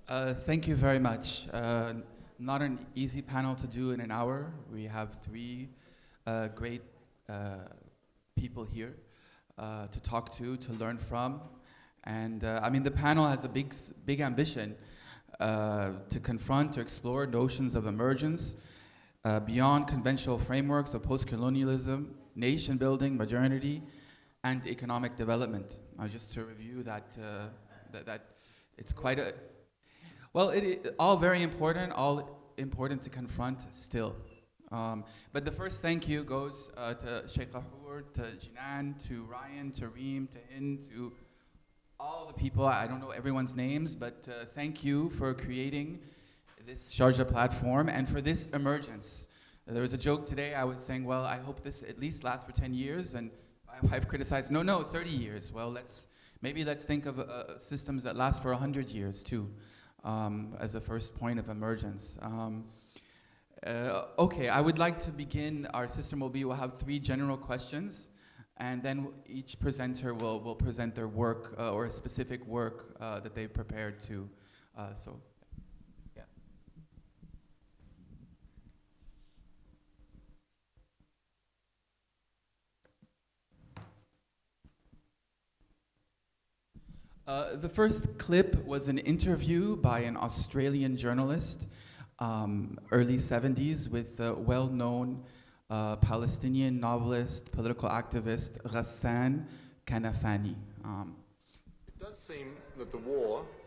Thank you very much. Not an easy panel to do in an hour. We have three great people here to talk to learn from. And I mean, the panel has a big ambition to confront, to explore notions of emergence beyond conventional frameworks of postcolonialism, nation building, modernity, and economic development. Just to review that, that it's quite a, well, all very important, all important to confront still. But the first thank you goes to Sheikh Ahur, to Jinan, to Ryan, to Reem, to Hind, to all the people. I don't know everyone's names, but thank you for creating this Sharjah platform and for this emergence. There was a joke today, I was saying, well, I hope this at least lasts for 10 years, and I've criticized, no, 30 years. Well, maybe let's think of systems that last for 100 years too, as a first point of emergence. Okay, I would like to begin. Our system we'll have three general questions, and then each presenter will present their work or a specific work that they've prepared to. So, yeah. The first clip was an interview by an Australian journalist, early 70s, with a well-known Palestinian novelist, political activist, Ghassan Kanafani. It does seem that the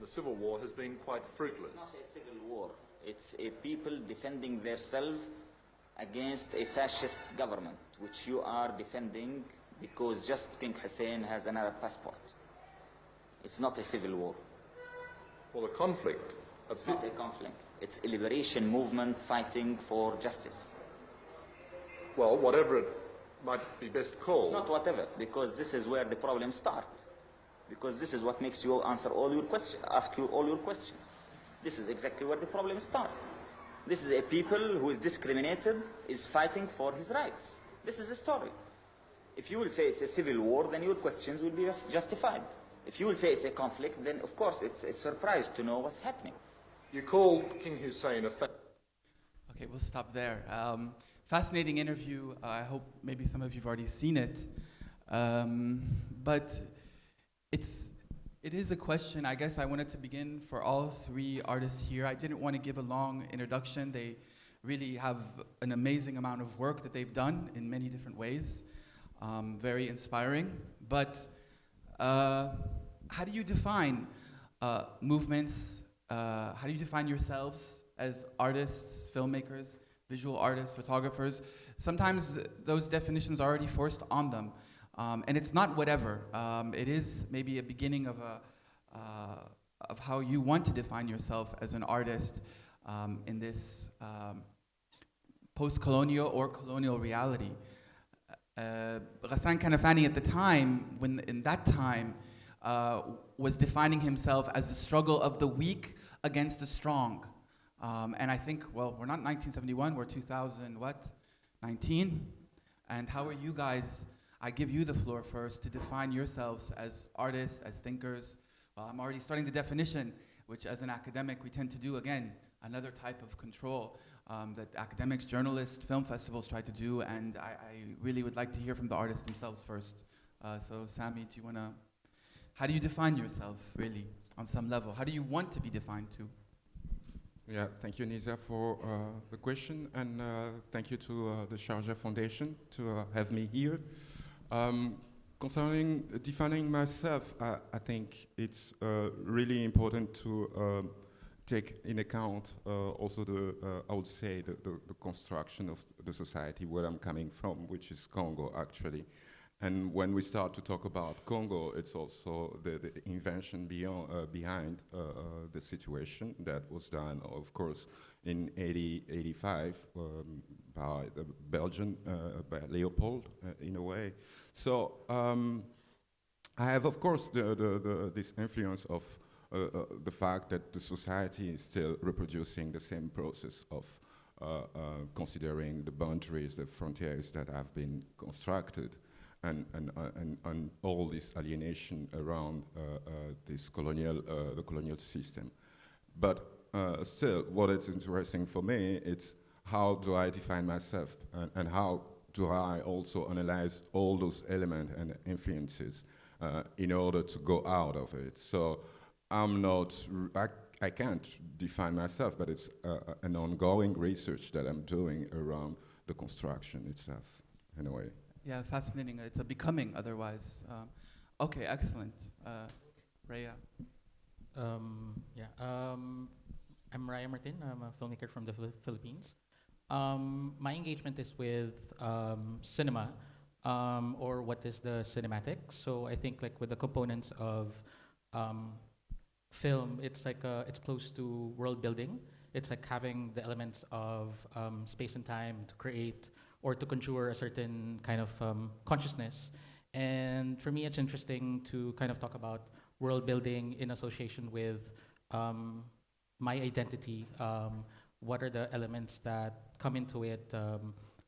civil war, has been quite fruitless. It's not a civil war. It's a people defending themselves against a fascist government, which you are defending because just King Hussein has an Arab passport. It's not a civil war. Well, the conflict... It's not a conflict. It's a liberation movement fighting for justice. Well, whatever it might be best called. It's not whatever, because this is where the problems start. Because this is what makes you ask you all your questions. This is exactly where the problems start. This is a people who is discriminated, is fighting for his rights. This is the story. If you will say it's a civil war, then your questions will be justified. If you will say it's a conflict, then of course it's a surprise to know what's happening. You called King Hussein a... Okay, we'll stop there. Fascinating interview. I hope maybe some of you've already seen it. But it is a question. I guess I wanted to begin for all three artists here. I didn't want to give a long introduction. They really have an amazing amount of work that they've done in many different ways. Very inspiring. But how do you define movements? How do you define yourselves as artists, filmmakers, visual artists, photographers? Sometimes those definitions are already forced on them. And it's not whatever. It is maybe a beginning of how you want to define yourself as an artist in this post-colonial or colonial reality. Ghassan Kanafani at the time, in that time, was defining himself as the struggle of the weak against the strong. And I think, well, we're not 1971, we're 2019. And how are you guys, I give you the floor first to define yourselves as artists, as thinkers. Well, I'm already starting the definition, which as an academic we tend to do, again, another type of control that academics, journalists, film festivals try to do, and I really would like to hear from the artists themselves first. So Sammy, do you want to, how do you define yourself, really, on some level? How do you want to be defined too? Yeah, thank you, Nezar, for the question, and thank you to the Sharjah Foundation to have me here. Concerning defining myself, I think it's really important to take in account also I would say, the construction of the society where I'm coming from, which is Congo, actually. And when we start to talk about Congo, it's also the invention behind the situation that was done, of course, in 85 by the Belgian, by Leopold, in a way. So I have, of course, this influence of the fact that the society is still reproducing the same process of considering the boundaries, the frontiers that have been constructed, and all this alienation around this the colonial system. But still, what is interesting for me, it's how do I define myself, and how do I also analyze all those elements and influences in order to go out of it. So I'm not, I can't define myself, but it's an ongoing research that I'm doing around the construction itself, in a way. Yeah, fascinating. It's a becoming otherwise. Okay, excellent. Raya. I'm Raya Martin. I'm a filmmaker from the Philippines. My engagement is with cinema, or what is the cinematic. So I think like with the components of film, it's like it's close to world building. It's like having the elements of space and time to create or to conjure a certain kind of consciousness. And for me, it's interesting to kind of talk about world building in association with my identity. What are the elements that come into it,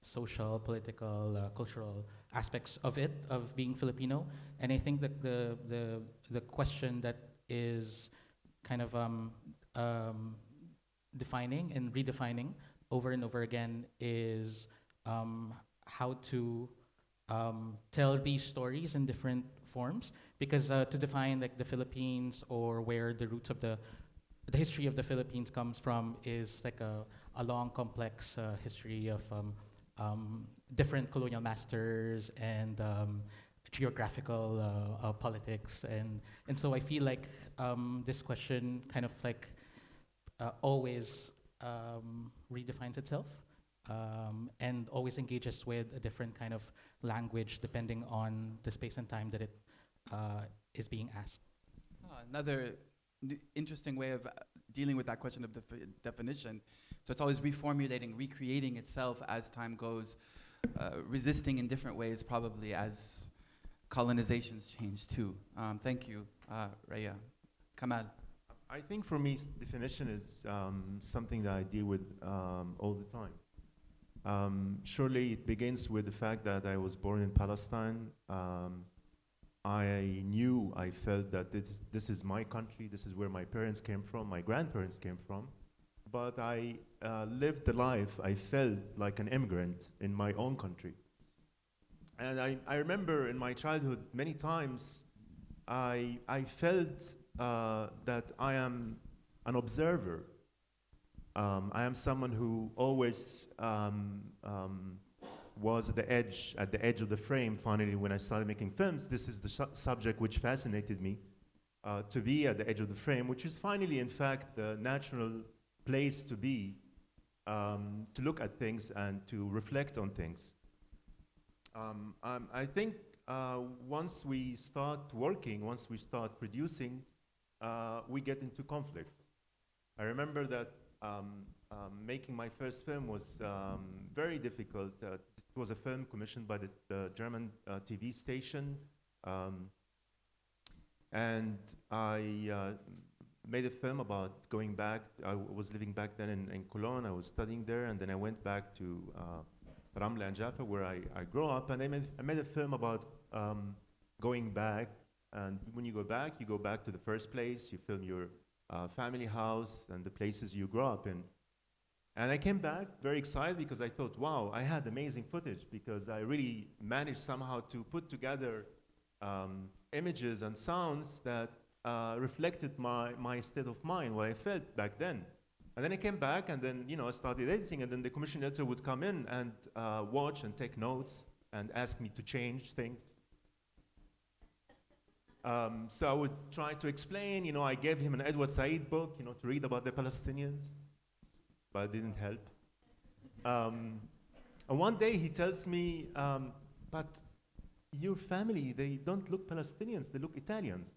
social, political, cultural aspects of it, of being Filipino. And I think that the question that is kind of defining and redefining over and over again is how to tell these stories in different forms. Because to define like the Philippines or where the roots of the history of the Philippines comes from is like a long, complex history of different colonial masters and geographical politics. And so I feel like this question kind of like always redefines itself and always engages with a different kind of language depending on the space and time that it is being asked. Another interesting way of dealing with that question of definition. So it's always reformulating, recreating itself as time goes, resisting in different ways probably as colonizations change too. Thank you, Raya. Kamal. I think for me, definition is something that I deal with all the time. Surely it begins with the fact that I was born in Palestine. I felt that this is my country, this is where my parents came from, my grandparents came from. But I lived the life, I felt like an immigrant in my own country. And I remember in my childhood, many times, I felt that I am an observer. I am someone who always was at the edge of the frame. Finally, when I started making films, this is the subject which fascinated me, to be at the edge of the frame, which is finally, in fact, the natural place to be, to look at things and to reflect on things. I think once we start working, once we start producing, we get into conflicts. I remember that making my first film was very difficult. It was a film commissioned by the German TV station. And I made a film about going back. I was living back then in Cologne. I was studying there, and then I went back to Ramla and Jaffa, where I grew up, and I made a film about going back. And when you go back to the first place. You film your family house and the places you grew up in. And I came back very excited because I thought, wow, I had amazing footage, because I really managed somehow to put together images and sounds that reflected my state of mind, what I felt back then. And then I came back, and then I started editing, and then the commission editor would come in and watch and take notes and ask me to change things. So I would try to explain. I gave him an Edward Said book, to read about the Palestinians, but it didn't help. And one day he tells me, but your family, they don't look Palestinians, they look Italians.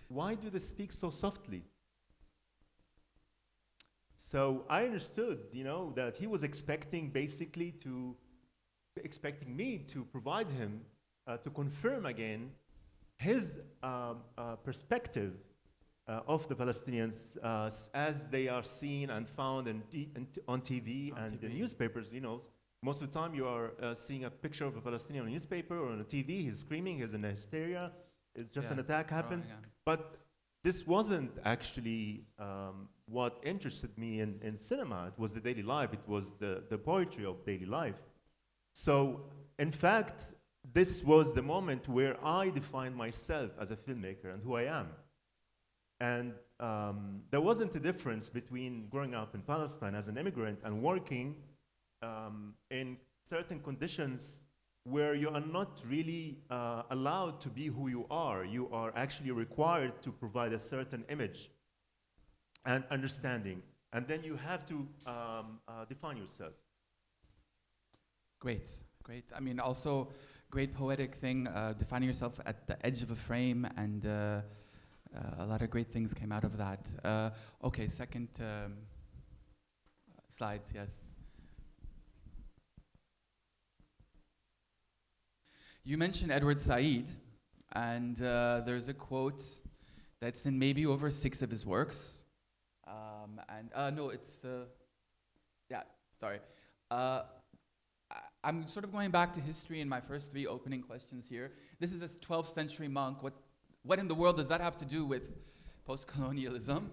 Why do they speak so softly? So I understood, that he was expecting me to provide him, to confirm again his perspective of the Palestinians as they are seen and found on TV and the newspapers. Most of the time you are seeing a picture of a Palestinian on a newspaper or on a TV. He's screaming, he's in hysteria. It's just an attack happened. But this wasn't actually what interested me in cinema. It was the daily life. It was the poetry of daily life. So, in fact, this was the moment where I defined myself as a filmmaker and who I am. And there wasn't a difference between growing up in Palestine as an immigrant and working in certain conditions where you are not really allowed to be who you are. You are actually required to provide a certain image and understanding. And then you have to define yourself. Great, great. I mean, also great poetic thing, defining yourself at the edge of a frame, and a lot of great things came out of that. Okay, second slide, yes. You mentioned Edward Said, and there's a quote that's in maybe over 6 of his works. No, it's the, yeah, sorry. I'm sort of going back to history in my first 3 opening questions here. This is a 12th century monk. What in the world does that have to do with post-colonialism?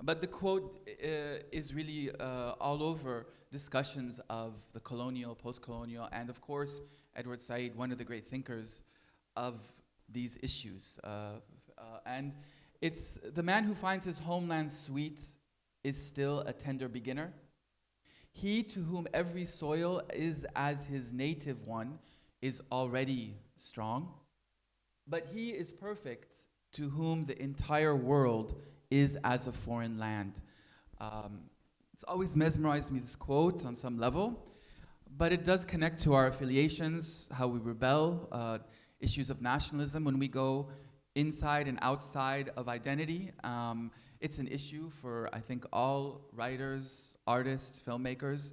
But the quote is really all over discussions of the colonial, post-colonial, and of course, Edward Said, one of the great thinkers of these issues. And it's the man who finds his homeland sweet is still a tender beginner. He to whom every soil is as his native one is already strong. But he is perfect to whom the entire world is as a foreign land. It's always mesmerized me, this quote, on some level, but it does connect to our affiliations, how we rebel, issues of nationalism when we go inside and outside of identity. It's an issue for, I think, all writers, artists, filmmakers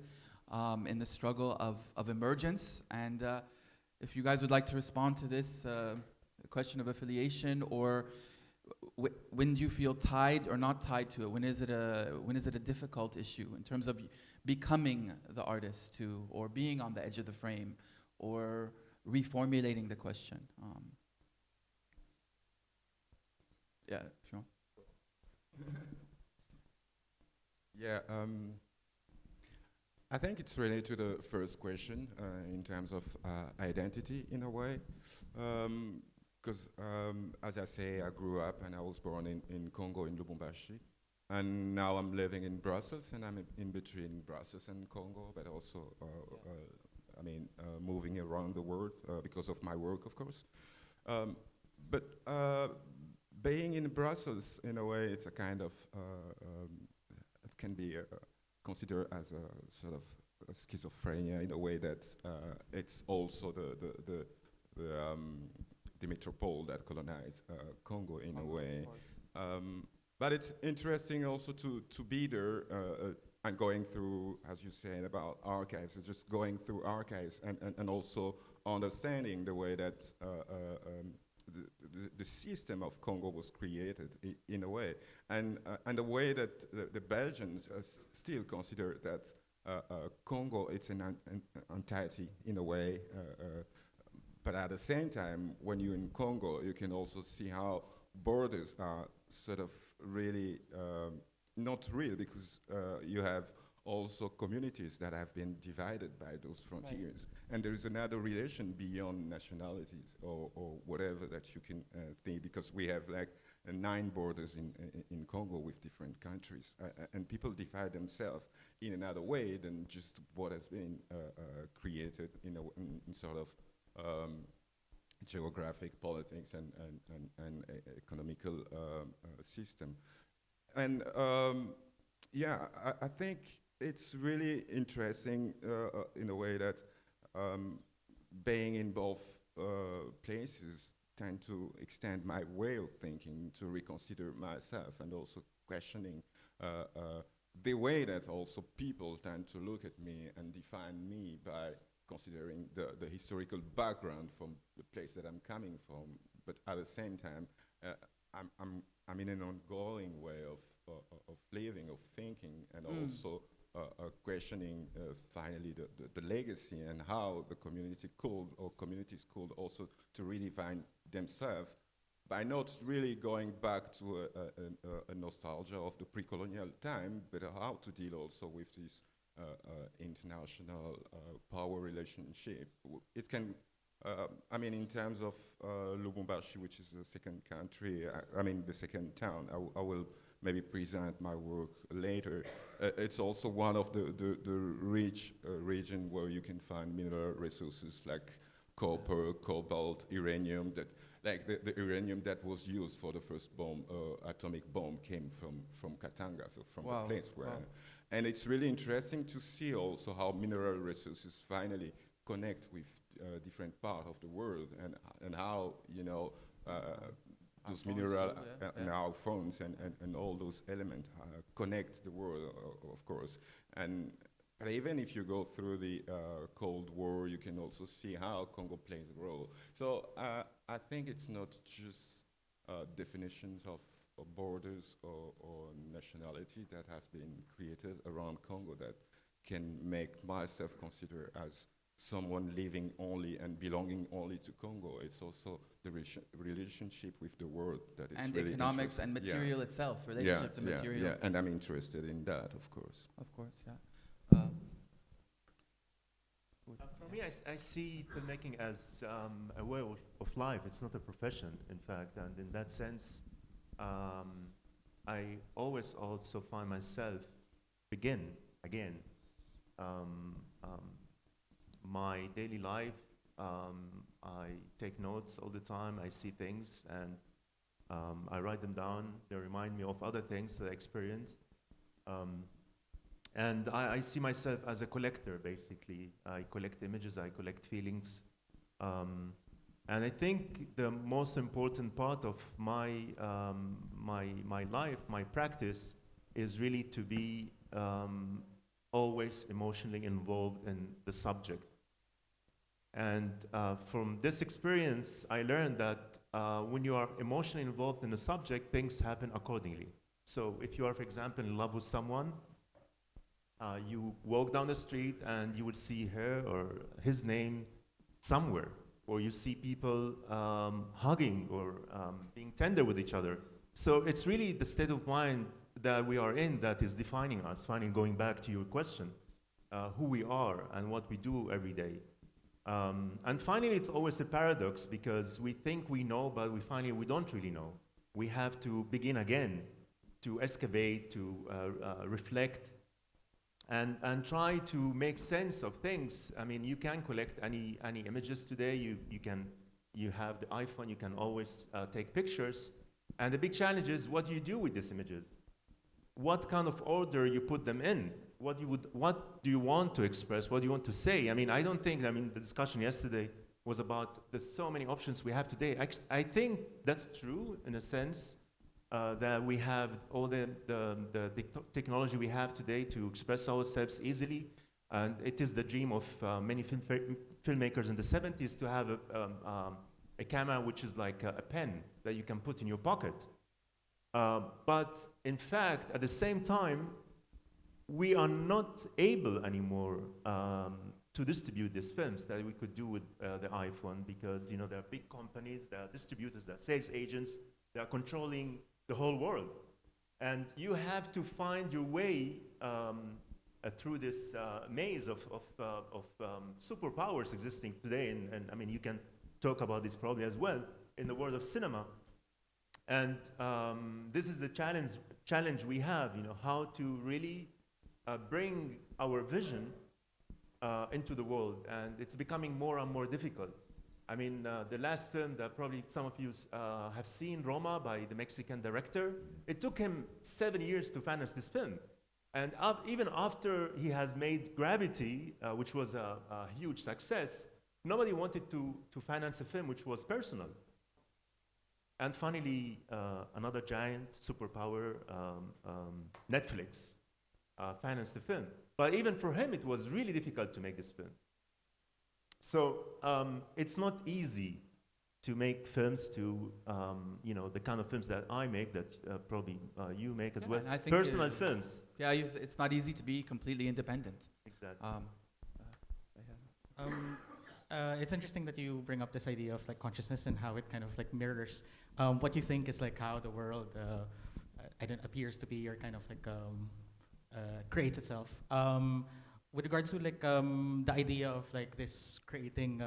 in the struggle of emergence. And if you guys would like to respond to this question of affiliation, or when do you feel tied or not tied to it? When is it a difficult issue in terms of becoming the artist too, or being on the edge of the frame, or reformulating the question? Yeah, if you want. Yeah, I think it's related to the first question in terms of identity in a way. Because as I say, I grew up and I was born in Congo, in Lubumbashi. And now I'm living in Brussels, and I'm in between Brussels and Congo, but also, moving around the world because of my work, of course. But being in Brussels, in a way, it's a kind of, it can be considered as a sort of a schizophrenia in a way that it's also the metropole that colonized Congo in a way. But it's interesting also to be there and going through, as you said, about archives, just going through archives and also understanding the way that the system of Congo was created in a way, and the way that the Belgians still consider that Congo it's an entity in a way, but at the same time, when you're in Congo, you can also see how borders are sort of really not real, because you have also communities that have been divided by those frontiers. Right. And there is another relation beyond nationalities or whatever that you can think, because we have like 9 borders in Congo with different countries. And people divide themselves in another way than just what has been created in sort of geographic politics and economical system. And I think it's really interesting in a way that being in both places tend to extend my way of thinking, to reconsider myself, and also questioning the way that also people tend to look at me and define me by considering the historical background from the place that I'm coming from. But at the same time, I'm in an ongoing way of living, of thinking, and also questioning finally the legacy and how the community could, or communities could also to redefine themselves by not really going back to a nostalgia of the pre-colonial time, but how to deal also with this international power relationship. It can, I mean, in terms of Lubumbashi, which is the second country, I mean, the second town, I will maybe present my work later. It's also one of the rich region where you can find mineral resources like copper, cobalt, uranium, that like the uranium that was used for the first bomb, atomic bomb, came from Katanga, so from the place where. Wow. And it's really interesting to see also how mineral resources finally connect with different parts of the world, and how, you know, those mineral and our phones and all those elements connect the world, of course. But even if you go through the Cold War, you can also see how Congo plays a role. So I think it's not just definitions of borders or nationality that has been created around Congo that can make myself consider as someone living only and belonging only to Congo. It's also the relationship with the world that is and really economics and material itself, relationship to material. Yeah, and I'm interested in that, of course. Of course, yeah. For me, I see filmmaking as a way of life. It's not a profession, in fact, and in that sense, I always also find myself begin again my daily life. I take notes all the time. I see things and I write them down. They remind me of other things that I experienced. And I see myself as a collector, basically. I collect images, I collect feelings. And I think the most important part of my life, my practice, is really to be always emotionally involved in the subject. And from this experience, I learned that when you are emotionally involved in the subject, things happen accordingly. So if you are, for example, in love with someone, you walk down the street and you will see her or his name somewhere, or you see people hugging or being tender with each other. So it's really the state of mind that we are in that is defining us, going back to your question, who we are and what we do every day. And finally, it's always a paradox because we think we know, but we don't really know. We have to begin again to excavate, to reflect, and try to make sense of things. I mean, you can collect any images today. You have the iPhone. You can always take pictures. And the big challenge is, what do you do with these images? What kind of order you put them in? What do you want to express? What do you want to say? I mean, I don't think. I mean, the discussion yesterday was about there's so many options we have today. I think that's true in a sense. That we have all the technology we have today to express ourselves easily. And it is the dream of many filmmakers in the 70s to have a camera which is like a pen that you can put in your pocket. But in fact, at the same time, we are not able anymore to distribute these films that we could do with the iPhone, because there are big companies, there are distributors, there are sales agents, they are controlling the whole world. And you have to find your way through this maze of superpowers existing today. And I mean, you can talk about this probably as well in the world of cinema. And this is the challenge we have, how to really bring our vision into the world. And it's becoming more and more difficult. I mean, the last film that probably some of you have seen, Roma, by the Mexican director, it took him 7 years to finance this film. And even after he has made Gravity, which was a huge success, nobody wanted to finance a film which was personal. And finally, another giant superpower, Netflix, financed the film. But even for him, it was really difficult to make this film. So it's not easy to make films to, the kind of films that I make, that probably you make as well. I think personal films. Yeah, it's not easy to be completely independent. Exactly. It's interesting that you bring up this idea of like consciousness and how it kind of like mirrors what you think is like how the world appears to be or kind of like creates itself. With regards to like the idea of like this creating,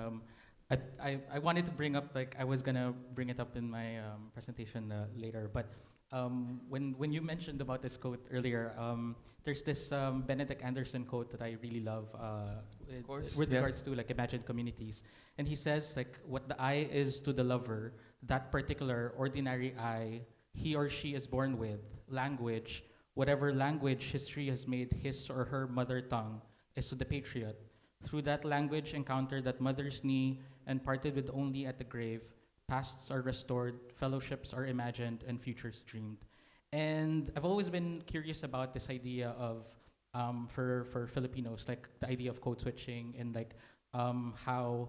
I wanted to bring up, like I was gonna bring it up in my presentation later, but when you mentioned about this quote earlier, there's this Benedict Anderson quote that I really love with regards to like imagined communities, and he says like what the eye is to the lover, that particular ordinary eye he or she is born with, language, whatever language history has made his or her mother tongue, is to the patriot. Through that language encounter that mother's knee and parted with only at the grave, pasts are restored, fellowships are imagined, and futures dreamed. And I've always been curious about this idea of, for Filipinos, like the idea of code switching and like how,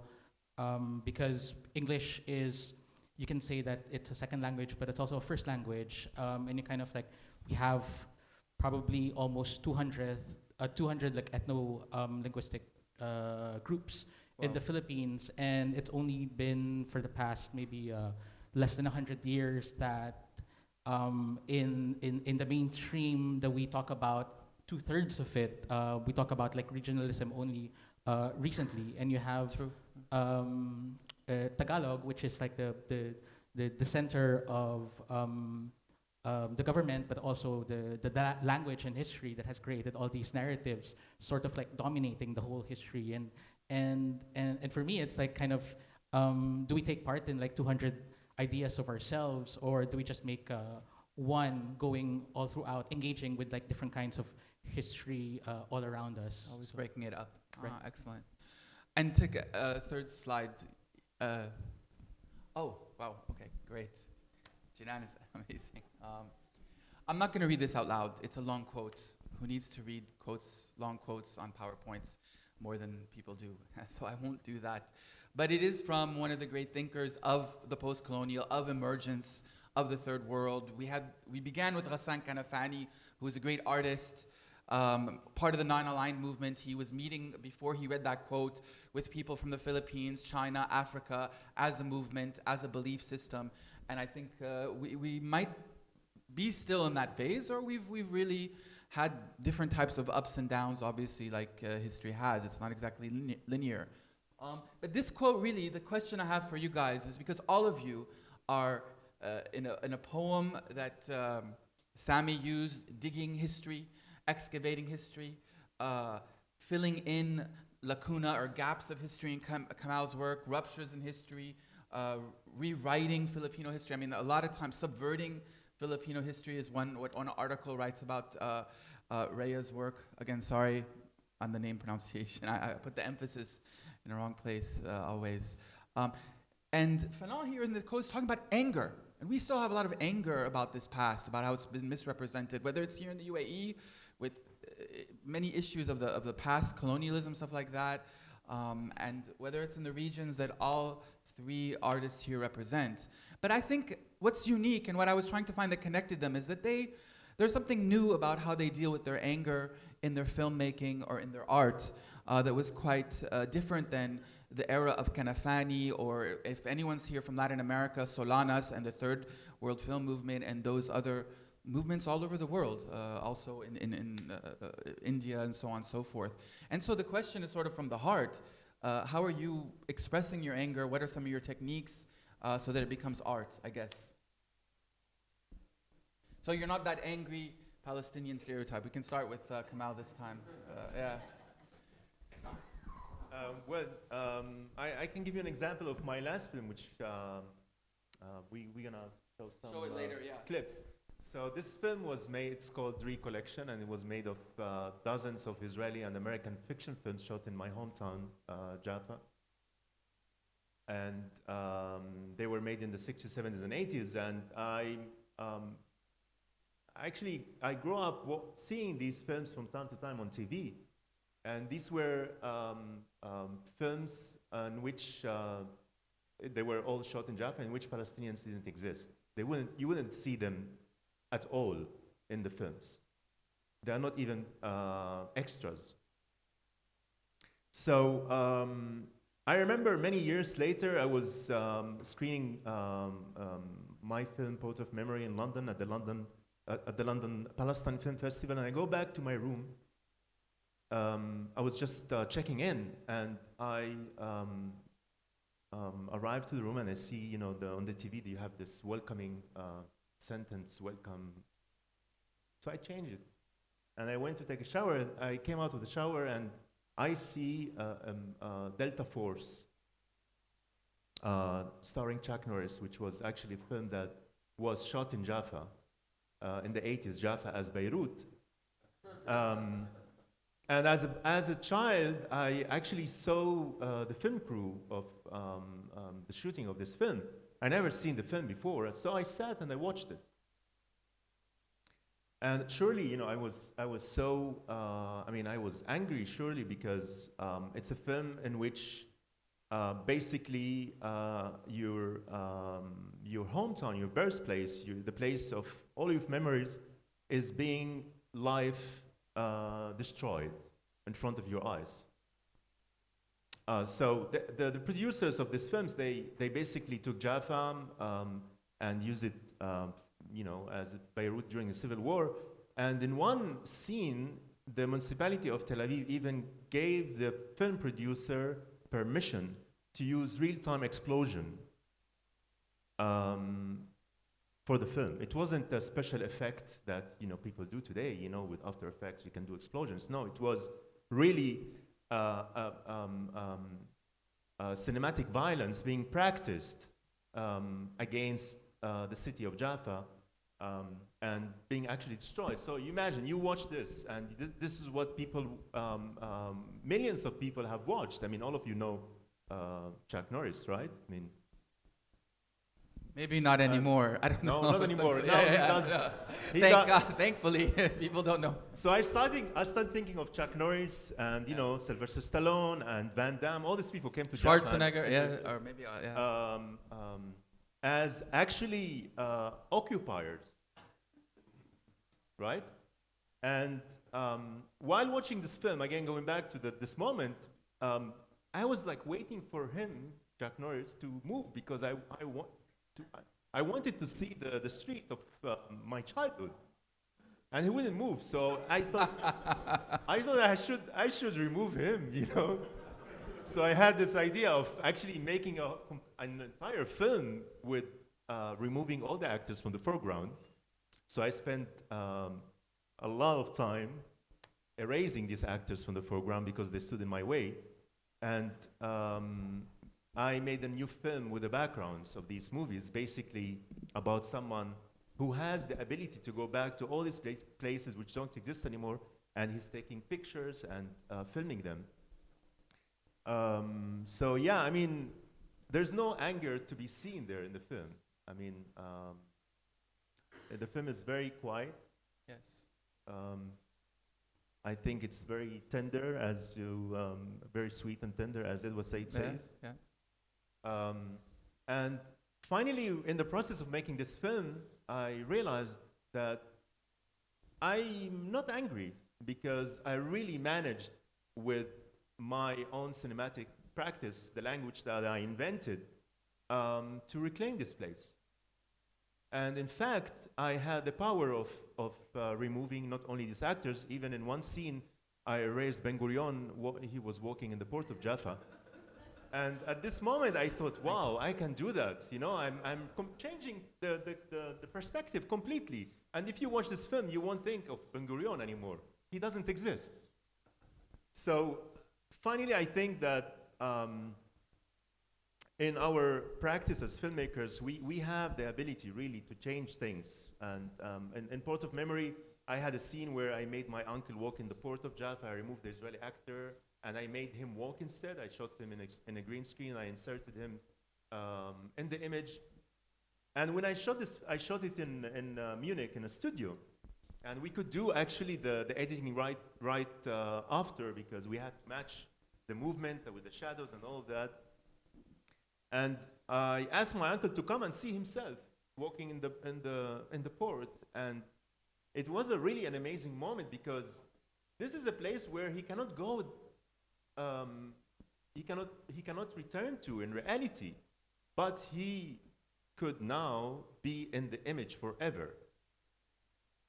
because English is, you can say that it's a second language, but it's also a first language. And you kind of like, we have probably almost 200 like ethno-linguistic groups in the Philippines, and it's only been for the past maybe less than 100 years that in the mainstream that we talk about, 2/3 of it, we talk about like regionalism only recently, and you have Tagalog, which is like the center of the government, but also the language and history that has created all these narratives, sort of like dominating the whole history. And for me, it's like kind of, do we take part in like 200 ideas of ourselves, or do we just make one going all throughout, engaging with like different kinds of history all around us? Always breaking it up. Right. Excellent. And to third slide. Oh, wow. Okay, great. Jinan is amazing. I'm not going to read this out loud. It's a long quote. Who needs to read quotes, long quotes on PowerPoints more than people do? So I won't do that. But it is from one of the great thinkers of the post-colonial, of emergence, of the third world. We began with Ghassan Kanafani, who was a great artist, part of the non-aligned movement. He was meeting, before he read that quote, with people from the Philippines, China, Africa, as a movement, as a belief system. And I think we might be still in that phase, or we've really had different types of ups and downs, obviously, like history has. It's not exactly linear. But this quote, really, the question I have for you guys is, because all of you are in a poem that Sammy used, digging history, excavating history, filling in lacuna or gaps of history in Kamal's work, ruptures in history, rewriting Filipino history. I mean, a lot of times subverting Filipino history is what one article writes about Raya's work. Again, sorry on the name pronunciation. I put the emphasis in the wrong place always. And Fanon here in the quote is talking about anger. And we still have a lot of anger about this past, about how it's been misrepresented, whether it's here in the UAE with many issues of the past, colonialism, stuff like that, and whether it's in the regions that all three artists here represent. But I think what's unique and what I was trying to find that connected them is that there's something new about how they deal with their anger in their filmmaking or in their art that was quite different than the era of Kanafani, or if anyone's here from Latin America, Solanas and the Third World Film Movement and those other movements all over the world, also in India and so on and so forth. And so the question is sort of from the heart. How are you expressing your anger? What are some of your techniques so that it becomes art, I guess? So you're not that angry Palestinian stereotype. We can start with Kamal this time. Yeah. I can give you an example of my last film, which we're gonna show some Show it later, yeah. clips. So this film was made, it's called Recollection, and it was made of dozens of Israeli and American fiction films shot in my hometown, Jaffa. And they were made in the 60s, 70s, and 80s. And I grew up seeing these films from time to time on TV. And these were films in which they were all shot in Jaffa, in which Palestinians didn't exist. You wouldn't see them at all in the films. They are not even extras. So I remember many years later, I was screening my film, Port of Memory, in London at the London Palestine Film Festival, and I go back to my room. I was just checking in, and I arrived to the room, and I see, you know, on the TV, you have this welcoming sentence, welcome. So I changed it, and I went to take a shower, and I came out of the shower, and I see Delta Force, starring Chuck Norris, which was actually a film that was shot in Jaffa in the 80s, Jaffa as Beirut. And as a child, I actually saw the film crew of the shooting of this film. I never seen the film before, so I sat and I watched it. And surely, you know, I was so, I mean, I was angry, surely, because it's a film in which basically your hometown, your birthplace, the place of all your memories is being life destroyed in front of your eyes. So the producers of these films, they basically took Jaffa and used it, you know, as Beirut during the Civil War. And in one scene, the municipality of Tel Aviv even gave the film producer permission to use real-time explosion for the film. It wasn't a special effect that, you know, people do today, you know, with After Effects you can do explosions. No, it was really cinematic violence being practiced against the city of Jaffa and being actually destroyed. So you imagine, you watch this, and this is what people, millions of people have watched. I mean, all of you know Chuck Norris, right? I mean, Maybe not anymore. I don't know. No, not anymore. Now he Thank does. God, thankfully, people don't know. So I started thinking of Chuck Norris and, you know, Sylvester Stallone and Van Damme. All these people came to Jaffa. Schwarzenegger, yeah, or maybe, yeah. As actually occupiers, right? And while watching this film, again going back to this moment, I was like waiting for him, Chuck Norris, to move, because I wanted to see the street of my childhood, and he wouldn't move. So I thought I should remove him, you know. So I had this idea of actually making an entire film with removing all the actors from the foreground. So I spent a lot of time erasing these actors from the foreground because they stood in my way, and I made a new film with the backgrounds of these movies, basically about someone who has the ability to go back to all these places which don't exist anymore, and he's taking pictures and filming them. So yeah, I mean, there's no anger to be seen there in the film. I mean, the film is very quiet. Yes. I think it's very tender, very sweet and tender, as Edward Said says. Yeah. And finally, in the process of making this film, I realized that I'm not angry, because I really managed with my own cinematic practice, the language that I invented, to reclaim this place. And in fact, I had the power of removing not only these actors, even in one scene, I erased Ben Gurion, he was walking in the port of Jaffa. And at this moment, I thought, wow, I can do that. You know, I'm changing the perspective completely. And if you watch this film, you won't think of Ben Gurion anymore. He doesn't exist. So finally, I think that in our practice as filmmakers, we have the ability really to change things. And in Port of Memory, I had a scene where I made my uncle walk in the port of Jaffa. I removed the Israeli actor, and I made him walk instead. I shot him in a green screen. I inserted him in the image. And when I shot this, I shot it in Munich in a studio. And we could do actually the editing right after, because we had to match the movement with the shadows and all of that. And I asked my uncle to come and see himself walking in the port. And it was really an amazing moment, because this is a place where he cannot go he cannot return to in reality, but he could now be in the image forever.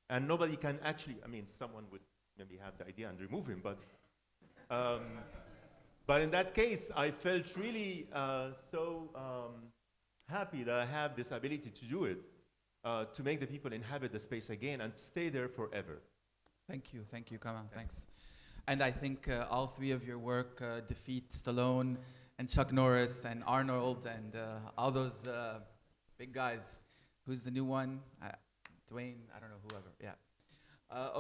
And nobody can actually, I mean, someone would maybe have the idea and remove him, but in that case, I felt really so happy that I have this ability to do it, to make the people inhabit the space again and stay there forever. Thank you, Kamal, thanks. And I think all three of your work defeat Stallone and Chuck Norris and Arnold and all those big guys. Who's the new one? Dwayne, I don't know, whoever, yeah.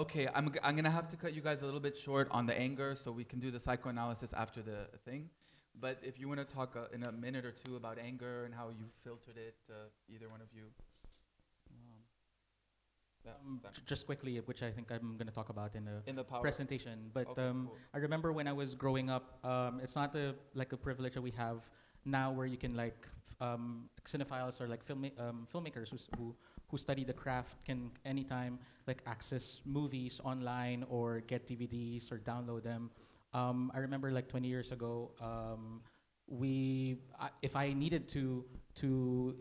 Okay, I'm gonna have to cut you guys a little bit short on the anger, so we can do the psychoanalysis after the thing. But if you want to talk in a minute or two about anger and how you filtered it, either one of you. Just quickly, which I think I'm going to talk about in the power presentation. But okay, cool. I remember when I was growing up, it's not like a privilege that we have now, where you can like cinephiles or like filmmakers who study the craft can anytime like access movies online or get DVDs or download them. I remember like 20 years ago, if I needed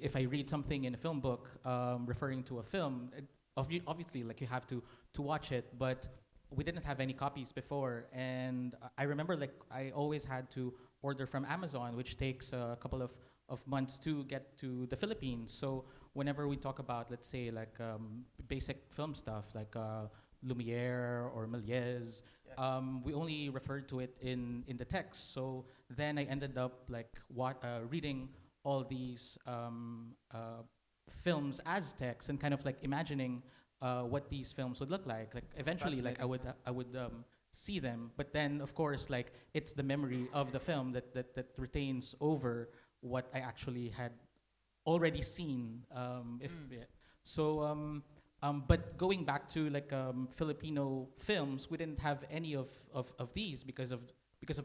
if I read something in a film book referring to a film, obviously like you have to watch it, but we didn't have any copies before. And I remember like I always had to order from Amazon, which takes a couple of months to get to the Philippines. So whenever we talk about, let's say, like basic film stuff like Lumiere or Méliès, we only referred to it in the text. So then I ended up like reading all these films as text and kind of like imagining what these films would look like. Like eventually, like I would see them, but then of course, like it's the memory of the film that retains over what I actually had already seen. But going back to like Filipino films, we didn't have any of these because of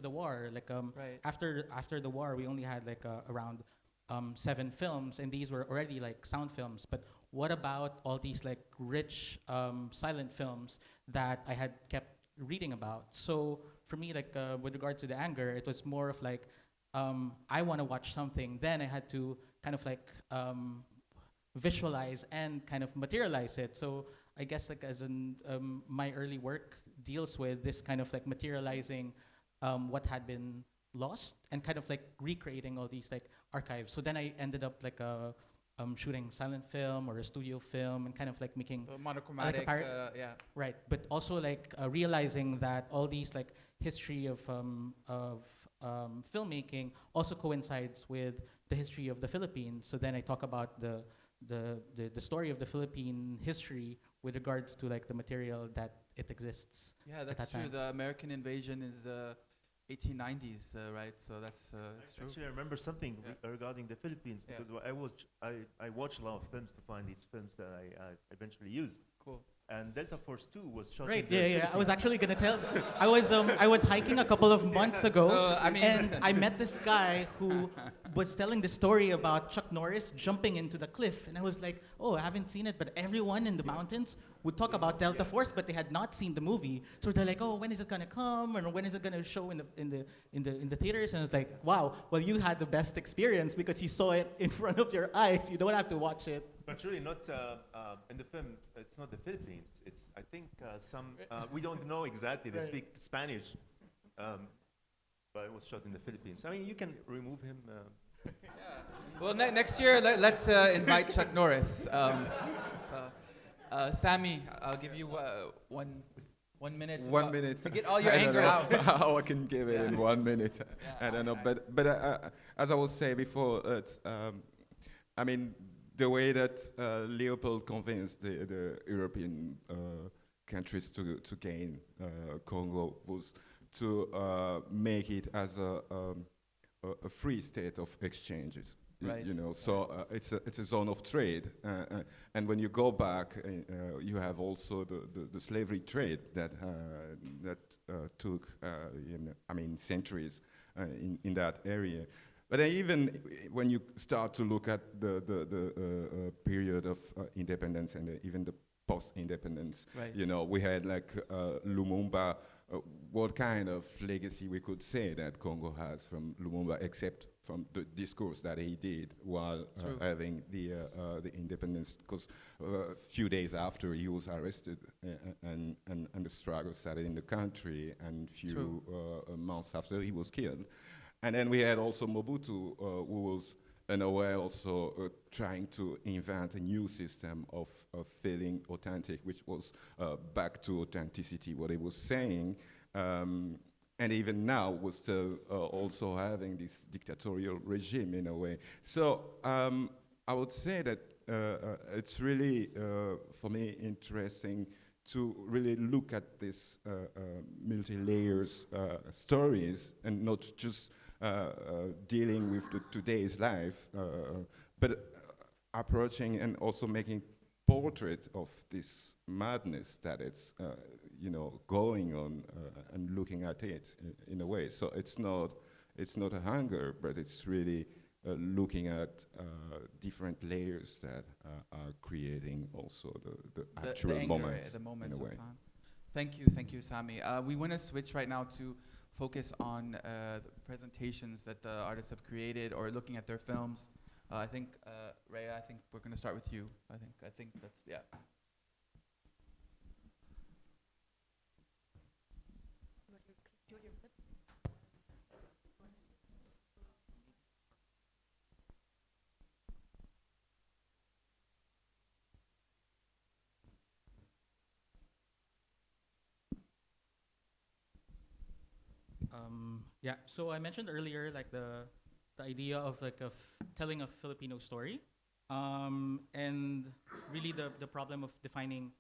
the war. Like right. after the war, we only had like around 7 films, and these were already like sound films. But what about all these like rich silent films that I had kept reading about? So for me, like with regard to the anger, it was more of like I want to watch something. Then I had to kind of like visualize and kind of materialize it. So I guess like as in my early work deals with this kind of like materializing what had been lost and kind of like recreating all these like archives. So then I ended up like shooting silent film or a studio film and kind of like making monochromatic, like yeah. Right, but also like realizing that all these like history of filmmaking also coincides with the history of the Philippines. So then I talk about the story of the Philippine history with regards to like the material that it exists. Yeah, that's true. The American invasion is 1890s, right? So that's true. Actually, I remember something regarding the Philippines because I watched a lot of films to find these films that I eventually used. Cool. And Delta Force 2 was shot Right, in the yeah. Philippines. I was actually gonna tell. I was hiking a couple of months ago, So, I mean and I met this guy who was telling the story about Chuck Norris jumping into the cliff, and I was like, oh, I haven't seen it, but everyone in the mountains would talk about Delta Force, but they had not seen the movie. So they're like, oh, when is it gonna come, and when is it gonna show in the theaters? And I was like, wow, well, you had the best experience because you saw it in front of your eyes. You don't have to watch it. But really not, in the film, it's not the Philippines. It's, I think, we don't know exactly. They speak Spanish, but it was shot in the Philippines. I mean, you can remove him. Yeah. Well, next year, let's invite Chuck Norris. Sammy, I'll give you 1 minute. 1 minute. To get all your I don't anger know out. how I can give it in 1 minute. Yeah, I don't know. But as I was saying before, it's, I mean, the way that Leopold convinced the European countries to gain Congo was to make it as a free state of exchanges. Right. You know, so it's a zone of trade, and when you go back, you have also the slavery trade that took centuries in that area. But even when you start to look at the period of independence and even the post-independence, Right. you know, we had like Lumumba what kind of legacy we could say that Congo has from Lumumba, except from the discourse that he did while having the independence, because a few days after he was arrested and the struggle started in the country, and few months after he was killed. And then we had also Mobutu, who was in a way also trying to invent a new system of feeling authentic, which was back to authenticity, what he was saying. And even now, we're still also having this dictatorial regime in a way. So I would say that it's really, for me, interesting to really look at this multi-layers stories and not just dealing with today's life, but approaching and also making portrait of this madness that it's going on and looking at it in a way. So it's not a hunger, but it's really looking at different layers that are creating also the actual anger, moments the moments in a of way. time. Thank you, Sammy. We want to switch right now to focus on the presentations that the artists have created or looking at their films. I think, Raya, I think we're going to start with you. I think that's, yeah. Yeah, so I mentioned earlier like the idea of like telling a Filipino story, and really the problem of defining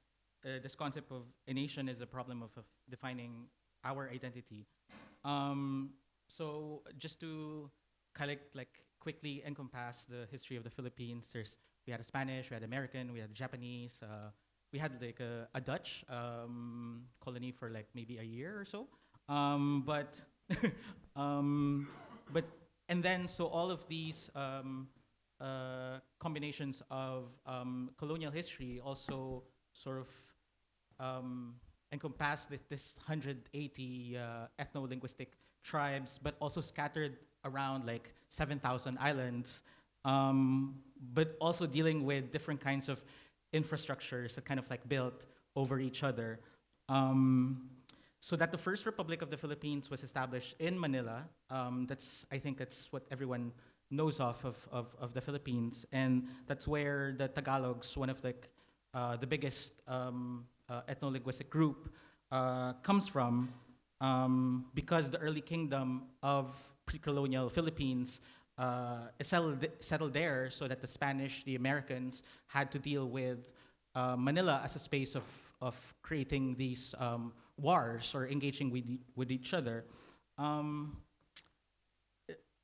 this concept of a nation is a problem of defining our identity. So just to kind of like quickly encompass the history of the Philippines, we had a Spanish, we had American, we had Japanese, we had like a Dutch colony for like maybe a year or so. But and then so all of these combinations of colonial history also sort of encompass this 180 ethno-linguistic tribes, but also scattered around like 7,000 islands, but also dealing with different kinds of infrastructures that kind of like built over each other. So that the first Republic of the Philippines was established in Manila. I think that's what everyone knows of the Philippines, and that's where the Tagalogs, one of the biggest ethno-linguistic group, comes from, because the early kingdom of pre-colonial Philippines settled there, so that the Spanish, the Americans, had to deal with Manila as a space of creating these wars or engaging with each other.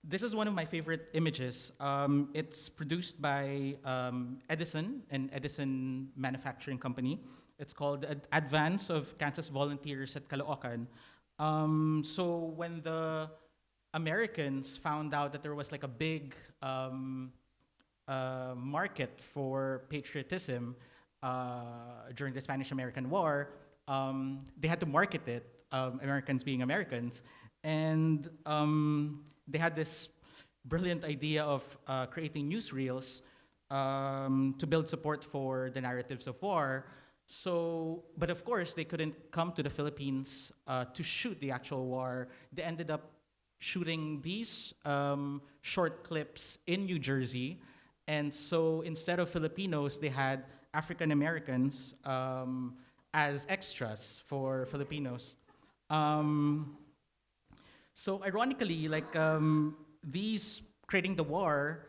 This is one of my favorite images. It's produced by Edison, an Edison manufacturing company. It's called Advance of Kansas Volunteers at Caloocan. So when the Americans found out that there was like a big market for patriotism during the Spanish-American War, they had to market it, Americans being Americans, and they had this brilliant idea of creating newsreels to build support for the narratives of war. So, but of course, they couldn't come to the Philippines to shoot the actual war. They ended up shooting these short clips in New Jersey. And so instead of Filipinos, they had African Americans as extras for Filipinos. So ironically, like these creating the war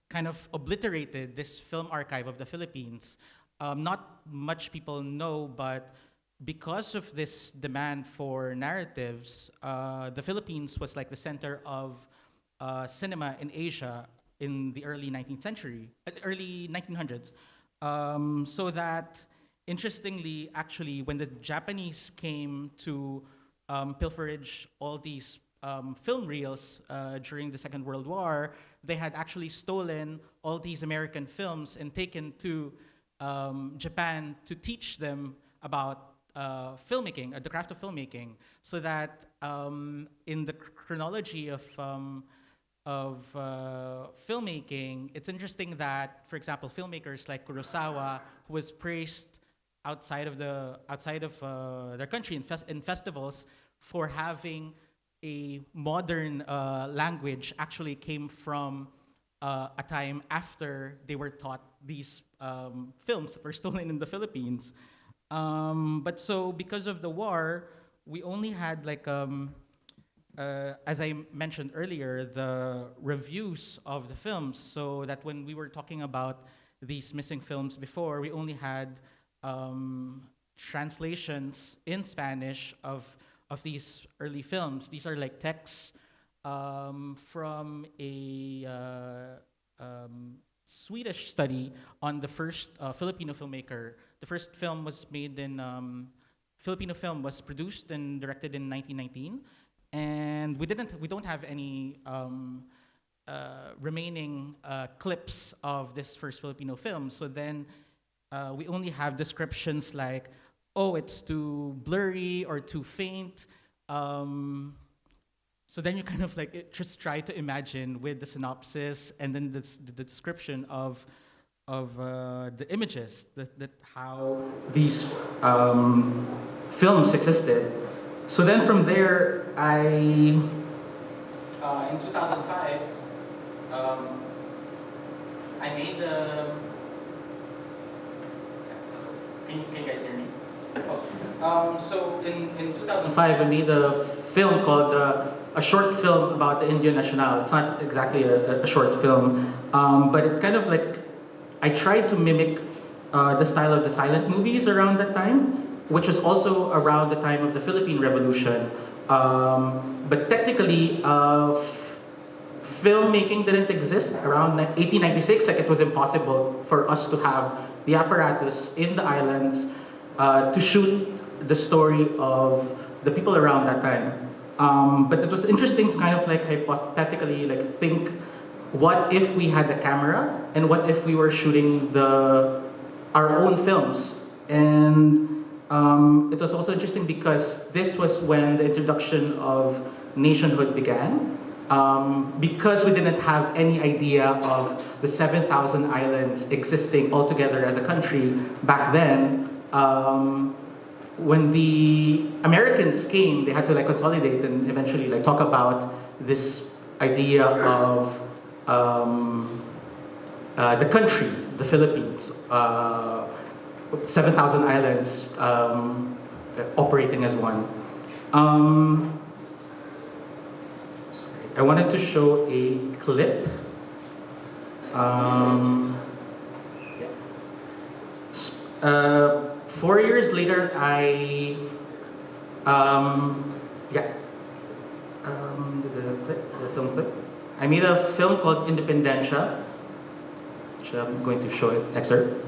kind of obliterated this film archive of the Philippines. Not much people know, but because of this demand for narratives, the Philippines was like the center of cinema in Asia in the early 19th century, early 1900s. So that, interestingly, actually, when the Japanese came to pilferage all these film reels during the Second World War, they had actually stolen all these American films and taken to Japan to teach them about filmmaking, the craft of filmmaking, so that in the chronology of filmmaking, it's interesting that, for example, filmmakers like Kurosawa, who was praised outside of their country in festivals for having a modern language, actually came from a time after they were taught these films that were stolen in the Philippines. But so because of the war, we only had like, as I mentioned earlier, the reviews of the films, so that when we were talking about these missing films before, we only had translations in Spanish of these early films. These are like texts from a Swedish study on the first Filipino filmmaker. The first film was made in, Filipino film was produced and directed in 1919. And we don't have any remaining clips of this first Filipino film. So then we only have descriptions like, oh, it's too blurry or too faint. So then you kind of like just try to imagine with the synopsis and then the description of the images, that how these films existed. So then from there, in 2005, I made the. Can you guys hear me? Oh. So in 2005, I made a film called a short film about the Indian National. It's not exactly a short film, but it kind of like, I tried to mimic the style of the silent movies around that time, which was also around the time of the Philippine Revolution. But technically, filmmaking didn't exist around 1896. Like, it was impossible for us to have the apparatus in the islands to shoot the story of the people around that time. But it was interesting to kind of like hypothetically like think, what if we had a camera and what if we were shooting our own films? And it was also interesting because this was when the introduction of nationhood began. Because we didn't have any idea of the 7,000 islands existing altogether as a country back then, when the Americans came, they had to like consolidate and eventually like talk about this idea of the country, the Philippines, 7,000 islands operating as one. I wanted to show a clip. 4 years later, the film clip. I made a film called Independencia, which I'm going to show an excerpt.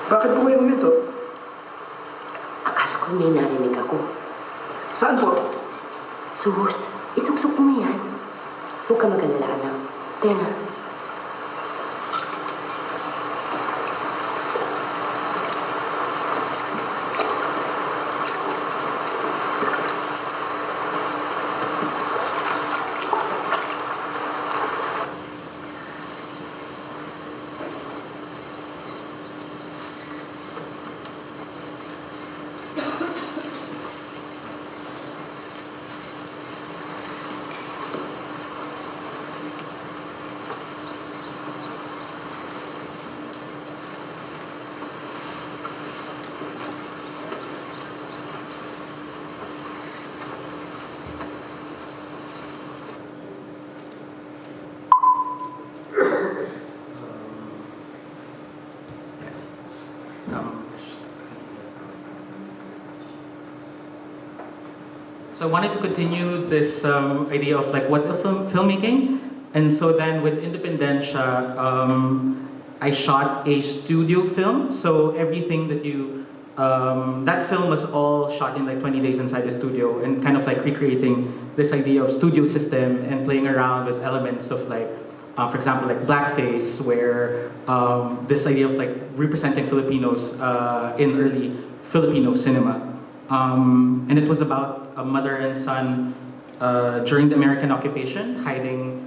Bakit po kayo uminto? Akala ko may narinig ako. Saan po? Sus, isusok mo yan. Huwag ka mag-alala, anak. Tena. So I wanted to continue this idea of like what is filmmaking, and so then with Independencia, I shot a studio film. So everything that that film was all shot in like 20 days inside the studio, and kind of like recreating this idea of studio system and playing around with elements of like, for example, like blackface, where this idea of like representing Filipinos in early Filipino cinema. And it was about a mother and son during the American occupation, hiding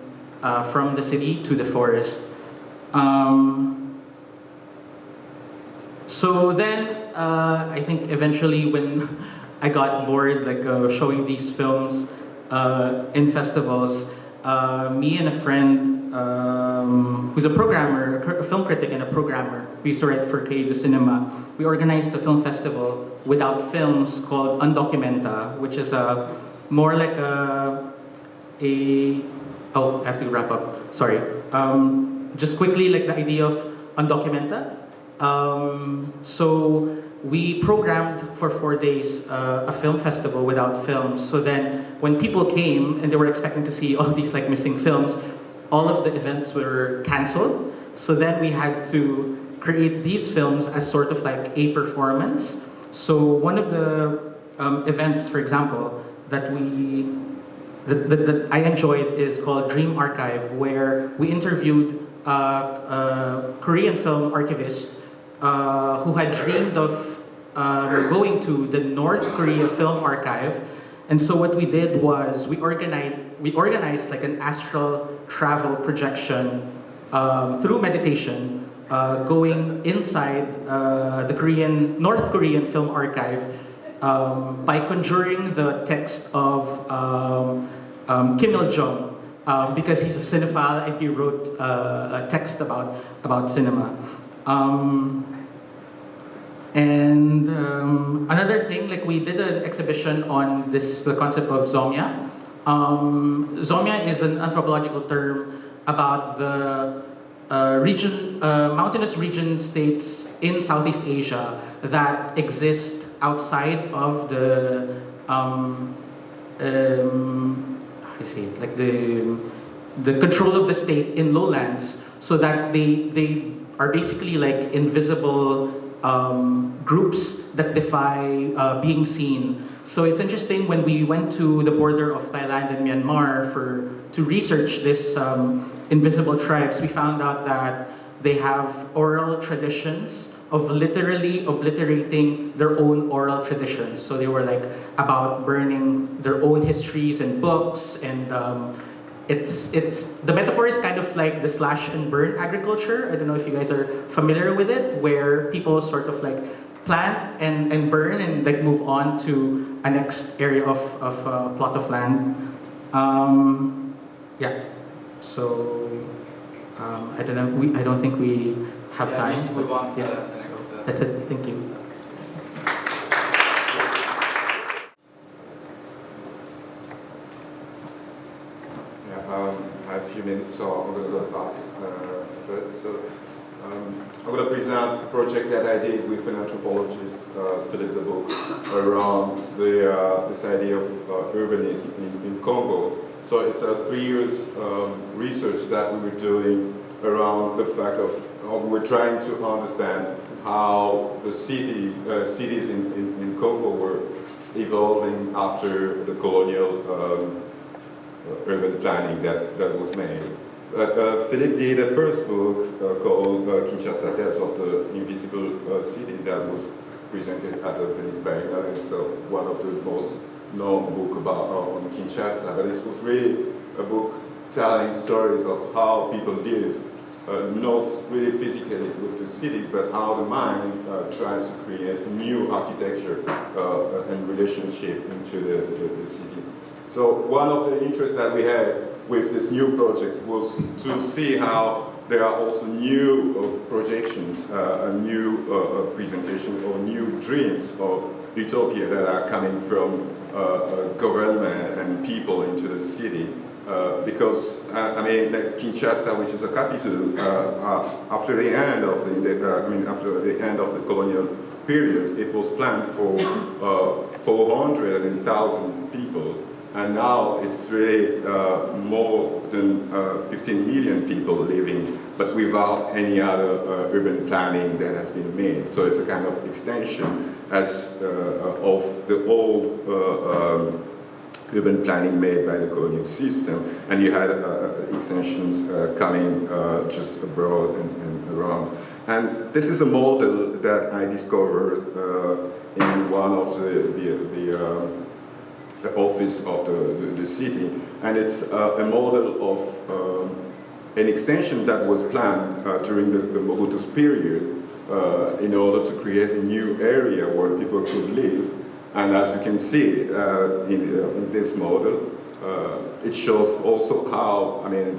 from the city to the forest. So then, I think eventually when I got bored, like showing these films in festivals, me and a friend who's a programmer, a film critic and a programmer, we used to write for Querido Cinema, we organized a film festival without films called Undocumenta, which is more like oh, I have to wrap up, sorry. Just quickly, like the idea of Undocumenta. So we programmed for 4 days a film festival without films. So then when people came and they were expecting to see all these like missing films, all of the events were canceled. So then we had to create these films as sort of like a performance. So one of the events, for example, that I enjoyed is called Dream Archive, where we interviewed Korean film archivists who had dreamed of going to the North Korea Film Archive. And so what we did was we organized like an astral travel projection through meditation, going inside the North Korean Film Archive by conjuring the text of Kim Il-jung, because he's a cinephile and he wrote a text about cinema. Another thing, like we did an exhibition on the concept of Zomya. Zomya is an anthropological term about the mountainous region states in Southeast Asia that exist outside of the how do you say it? Like the control of the state in lowlands, so that they are basically like invisible groups that defy being seen. So it's interesting when we went to the border of Thailand and Myanmar to research this invisible tribes, we found out that they have oral traditions of literally obliterating their own oral traditions. So they were like about burning their own histories and books, and the metaphor is kind of like the slash and burn agriculture. I don't know if you guys are familiar with it, where people sort of like plant and burn and like move on to a next area of plot of land. Yeah. So I don't know. I don't think we have time. We move on to yeah. the next, So that's it. Thank you. I have a few minutes, so I'm going to go fast. I'm going to present a project that I did with an anthropologist, Philip de Book, around this idea of urbanism in Congo. So it's a 3 years research that we were doing around the fact of we were trying to understand how the cities in Congo were evolving after the colonial urban planning that was made. Philip did a first book called Kinshasa Tales of the Invisible Cities that was presented at the Venice Biennale. It's one of the most known books on Kinshasa, but it was really a book telling stories of how people did, not really physically with the city, but how the mind tried to create new architecture and relationship into the city. So one of the interests that we had with this new project was to see how there are also new projections, a new presentation or new dreams of utopia that are coming from government and people into the city. Because I mean, like Kinshasa, which is a capital, after the end of after the end of the colonial period, it was planned for 400,000 people, and now it's really more than 15 million people living, but without any other urban planning that has been made. So it's a kind of extension of the old urban planning made by the colonial system, and you had extensions coming just abroad and around. And this is a model that I discovered in one of the office of the city, and it's a model of an extension that was planned during the Mobutu's period in order to create a new area where people could live. And as you can see in this model, it shows also how, I mean,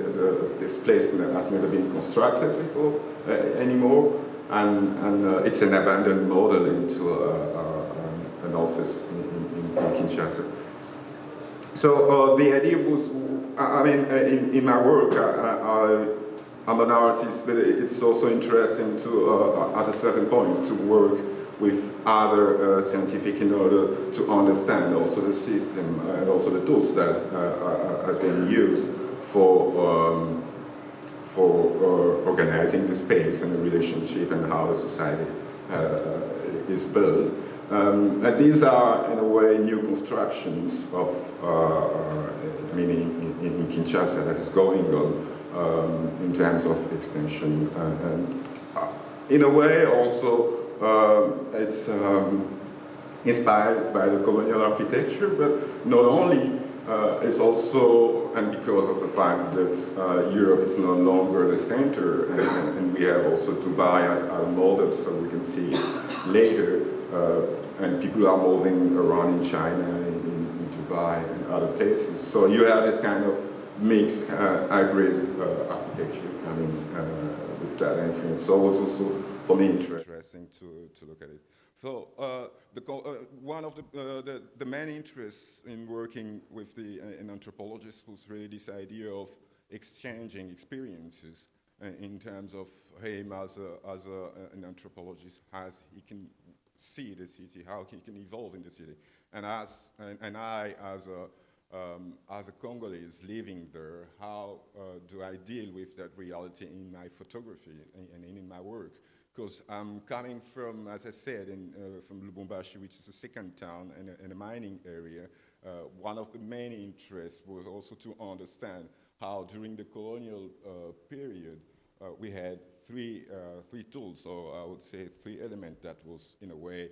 this place has never been constructed before anymore, and it's an abandoned model into an office in Kinshasa. So the idea was, I mean, in my work, I'm an artist, but it's also interesting to, at a certain point, to work with other scientific in order to understand also the system and also the tools that has been used for organizing the space and the relationship and how the society is built. And these are, in a way, new constructions of, I mean, in Kinshasa that is going on in terms of extension. And in a way, also, it's inspired by the colonial architecture, but not only, it's also, and because of the fact that Europe is no longer the center, and we have also Dubai as our model, so we can see later, and people are moving around in China, in Dubai, and other places. So you have this kind of mixed hybrid architecture coming with that influence. So it's also, for me, interesting to look at it. So one of the main interests in working with an anthropologist was really this idea of exchanging experiences in terms of him as an anthropologist, as he can see the city, how he can evolve in the city, and I as a Congolese living there, how do I deal with that reality in my photography and in my work? Because I'm coming from, as I said, from Lubumbashi, which is a second town and a mining area. One of the main interests was also to understand how during the colonial period, we had three tools, or I would say three elements that was, in a way,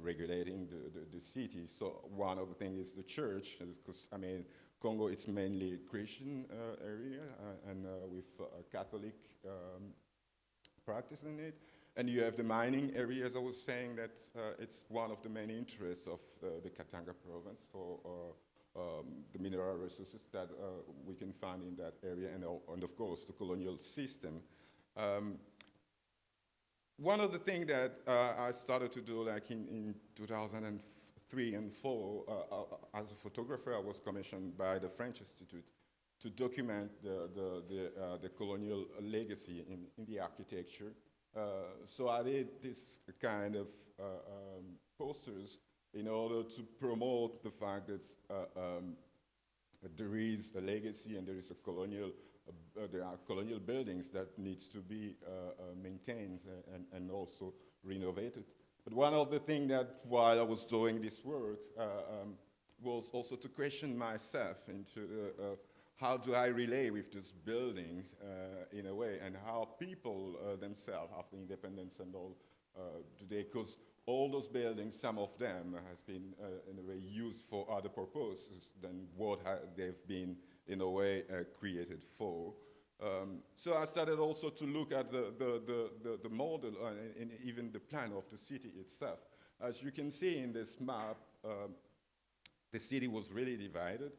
regulating the city. So one of the things is the church, because, I mean, Congo, it's mainly Christian area, and with Catholic practice in it. And you have the mining area, as I was saying, that it's one of the main interests of the Katanga province for the mineral resources that we can find in that area, and of course, the colonial system. One of the things that I started to do, like in 2003 and 4, as a photographer, I was commissioned by the French Institute to document the colonial legacy in the architecture. So I did this kind of posters in order to promote the fact that there is a legacy and there is a colonial, there are colonial buildings that needs to be maintained and also renovated. But one of the things that while I was doing this work was also to question myself into how do I relate with these buildings in a way, and how people themselves after independence and all today, because all those buildings, some of them has been in a way used for other purposes than what they've been in a way created for. So I started also to look at the model and even the plan of the city itself. As you can see in this map, the city was really divided.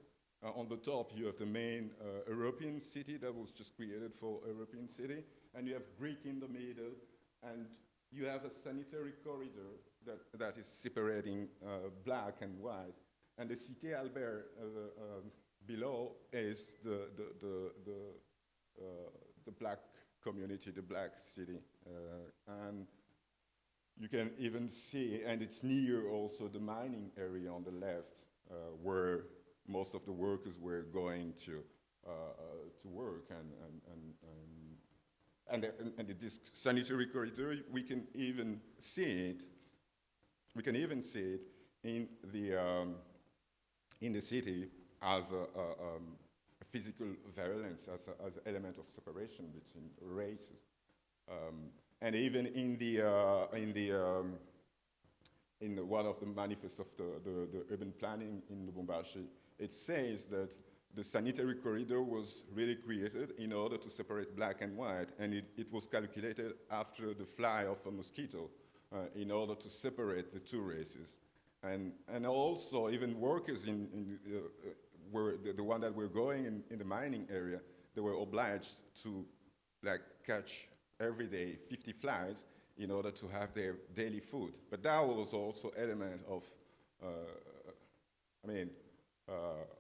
On the top, you have the main European city that was just created for European city, and you have Greek in the middle, and you have a sanitary corridor that is separating black and white, and the Cité Albert below is the black community, the black city, and you can even see, and it's near also the mining area on the left, where most of the workers were going to work, and this sanitary corridor, we can even see it. We can even see it in the city as a physical violence, as an element of separation between races, and even in one of the manifests of the urban planning in Lubumbashi, it says that the sanitary corridor was really created in order to separate black and white, and it was calculated after the fly of a mosquito in order to separate the two races. And also, even workers were the one that were going in the mining area, they were obliged to catch every day 50 flies in order to have their daily food. But that was also element of,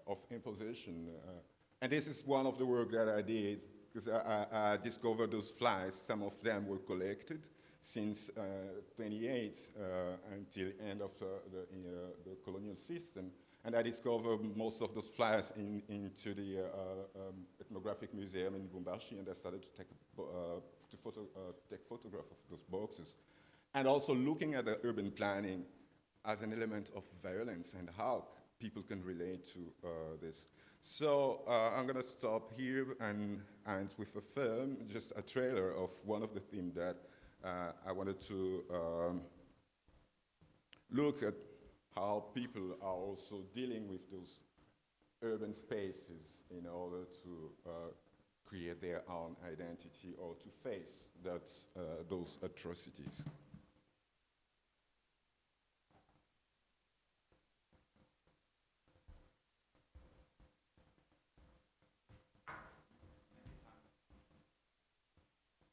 of imposition. And this is one of the work that I did, because I discovered those flies. Some of them were collected since 28 until end of the colonial system. And I discovered most of those flies into the ethnographic museum in Lubumbashi, and I started to take photographs of those boxes. And also looking at the urban planning as an element of violence and how people can relate to this. So I'm gonna stop here and end with a film, just a trailer of one of the themes that I wanted to look at, how people are also dealing with those urban spaces in order to create their own identity or to face those atrocities.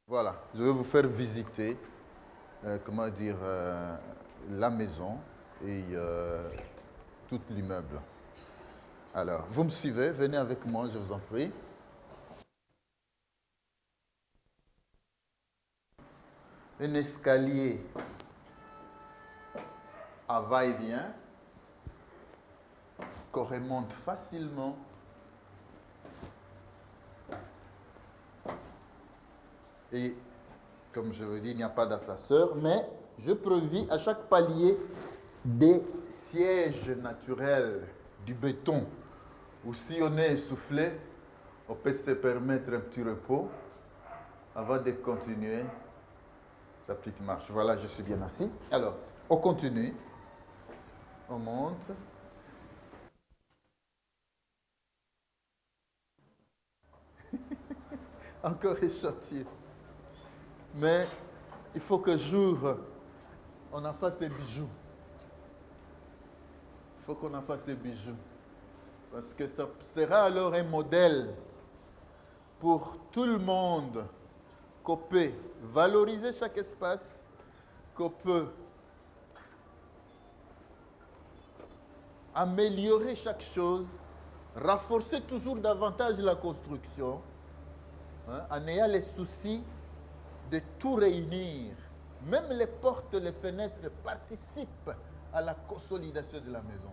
Voilà, je vais vous faire visiter, la maison et tout l'immeuble. Alors, vous me suivez, venez avec moi, je vous en prie. Un escalier à va-et-vient qu'on remonte facilement. Et comme je vous dis, il n'y a pas d'ascenseur, mais je prévis à chaque palier des sièges naturels du béton, où si on est essoufflé, on peut se permettre un petit repos avant de continuer sa petite marche. Voilà, je suis bien assis. Alors, on continue, on monte. Encore un chantier. Mais il faut que j'ouvre, on en fasse des bijoux. Il faut qu'on en fasse des bijoux. Parce que ça sera alors un modèle pour tout le monde, qu'on peut valoriser chaque espace, qu'on peut améliorer chaque chose, renforcer toujours davantage la construction, en ayant les soucis de tout réunir. Même les portes, les fenêtres participent à la consolidation de la maison.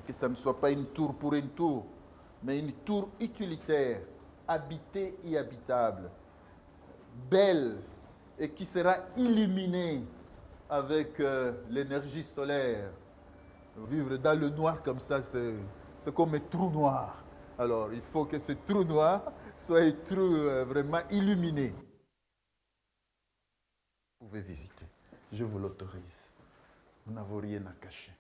Que ça ne soit pas une tour pour une tour, mais une tour utilitaire, habitée et habitable, belle et qui sera illuminée avec l'énergie solaire. Vivre dans le noir comme ça, c'est comme un trou noir. Alors, il faut que ce trou noir soit un trou vraiment illuminé. Vous pouvez visiter. Je vous l'autorise. Vous n'avez rien à cacher.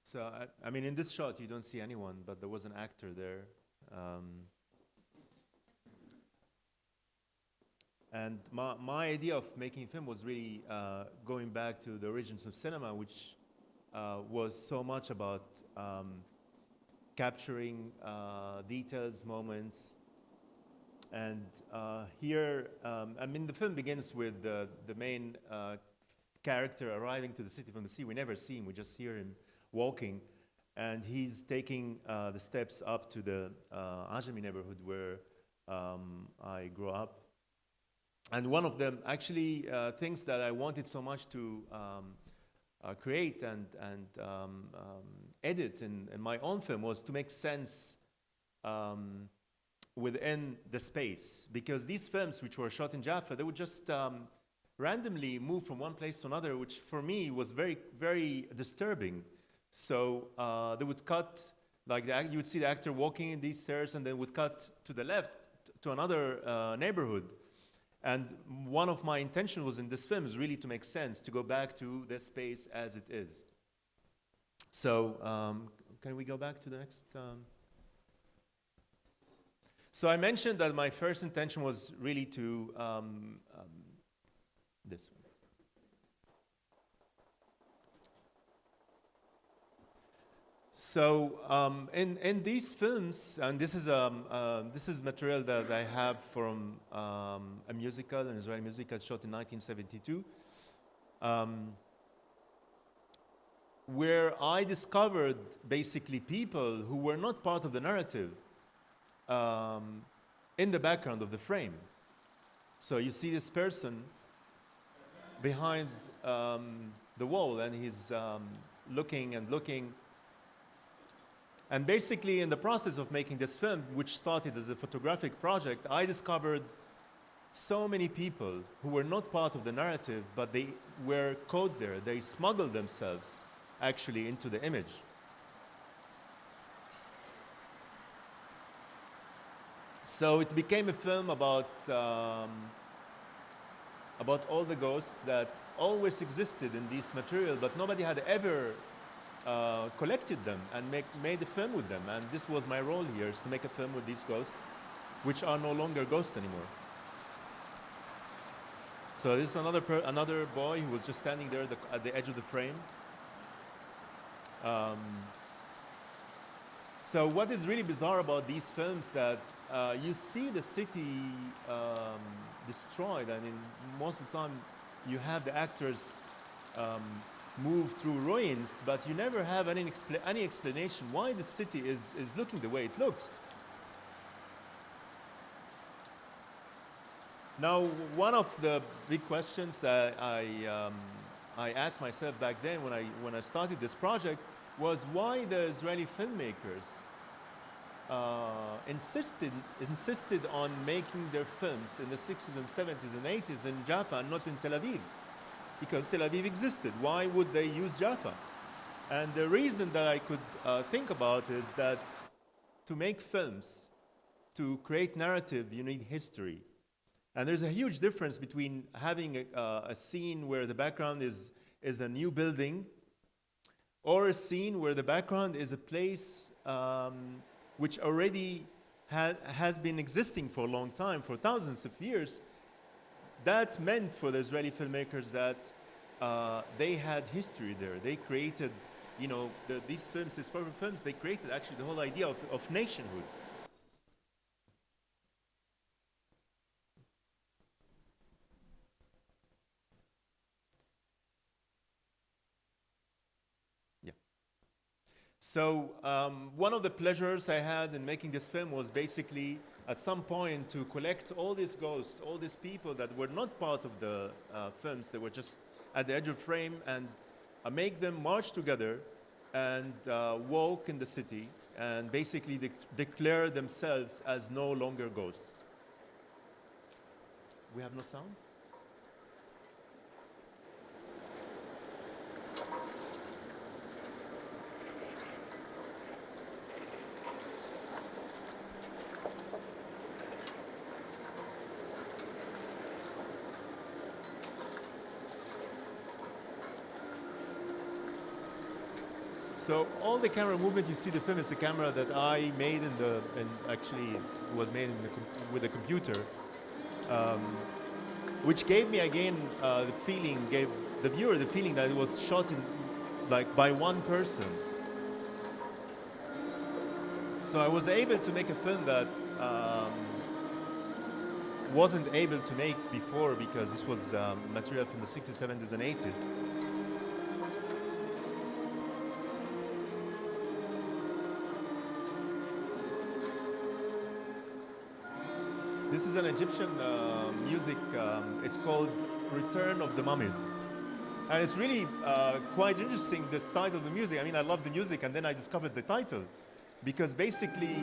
So, I mean, in this shot, you don't see anyone, but there was an actor there. And my idea of making film was really going back to the origins of cinema, which was so much about capturing details, moments. And here, I mean, the film begins with the main character arriving to the city from the sea. We never see him, we just hear him walking. and he's taking the steps up to the Ajami neighborhood where I grew up. And one of the actually things that I wanted so much to create and edit in my own film was to make sense within the space, because these films which were shot in Jaffa, they would just randomly move from one place to another, which for me was very, very disturbing. So they would cut, like you would see the actor walking in these stairs and then would cut to the left to another neighborhood. And one of my intentions was in this film is really to make sense, to go back to the space as it is. So can we go back to the next? So I mentioned that my first intention was really to, this one. So in these films, and this is material that I have from a musical, an Israeli musical shot in 1972, where I discovered basically people who were not part of the narrative in the background of the frame. So you see this person behind the wall, and he's looking and looking. And basically, in the process of making this film, which started as a photographic project, I discovered so many people who were not part of the narrative, but they were caught there. They smuggled themselves actually into the image. So it became a film about all the ghosts that always existed in this material, but nobody had ever collected them and made a film with them. And this was my role here, is to make a film with these ghosts, which are no longer ghosts anymore. So this is another boy who was just standing there at the edge of the frame. So what is really bizarre about these films that you see the city destroyed. I mean, most of the time you have the actors move through ruins, but you never have any explanation why the city is looking the way it looks. Now, one of the big questions that I asked myself back then when I started this project was why the Israeli filmmakers insisted on making their films in the 60s and 70s and 80s in Jaffa and not in Tel Aviv. Because Tel Aviv existed. Why would they use Jaffa? And the reason that I could think about is that to make films, to create narrative, you need history. And there's a huge difference between having a scene where the background is a new building, or a scene where the background is a place which already has been existing for a long time, for thousands of years. That meant for the Israeli filmmakers that they had history there. They created, you know, these films, these perfect films, they created actually the whole idea of nationhood. Yeah. So one of the pleasures I had in making this film was basically at some point to collect all these ghosts, all these people that were not part of the films, they were just at the edge of frame, and make them march together and walk in the city and basically declare themselves as no longer ghosts. We have no sound? So all the camera movement you see in the film is a camera that I made actually it was made with a computer, which gave me again gave the viewer the feeling that it was shot by one person. So I was able to make a film that wasn't able to make before, because this was material from the 60s, 70s, and 80s. This is an Egyptian music. It's called Return of the Mummies. And it's really quite interesting, the style of the music. I mean, I love the music, and then I discovered the title. Because basically,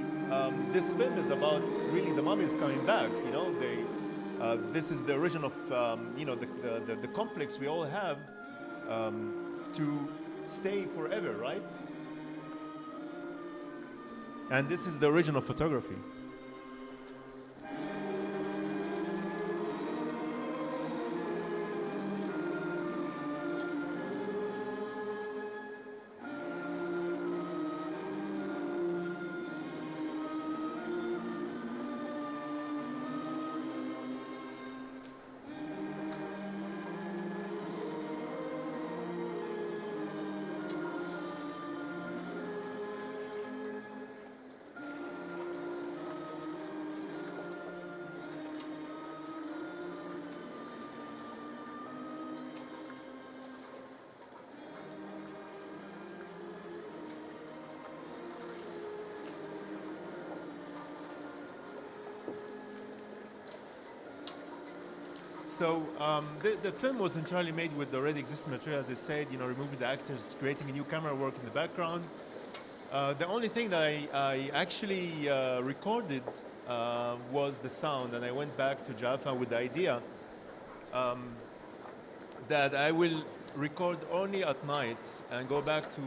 this film is about really the mummies coming back. You know, this is the origin of you know, the complex we all have to stay forever, right? And this is the origin of photography. So the film was entirely made with already existing material, as I said, you know, removing the actors, creating a new camera work in the background. The only thing that I actually recorded was the sound, and I went back to Jaffa with the idea that I will record only at night and go back to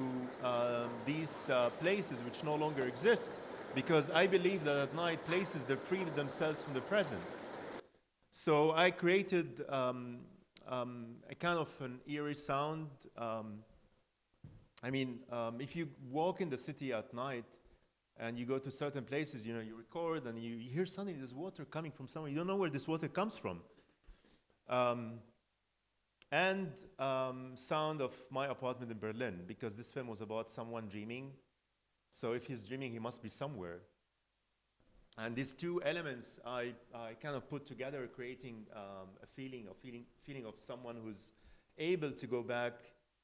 these places which no longer exist, because I believe that at night places that free themselves from the present. So I created a kind of an eerie sound. I mean, if you walk in the city at night and you go to certain places, you know, you record and you hear suddenly there's water coming from somewhere. You don't know where this water comes from. And sound of my apartment in Berlin, because this film was about someone dreaming. So if he's dreaming, he must be somewhere. And these two elements I kind of put together, creating a feeling of someone who's able to go back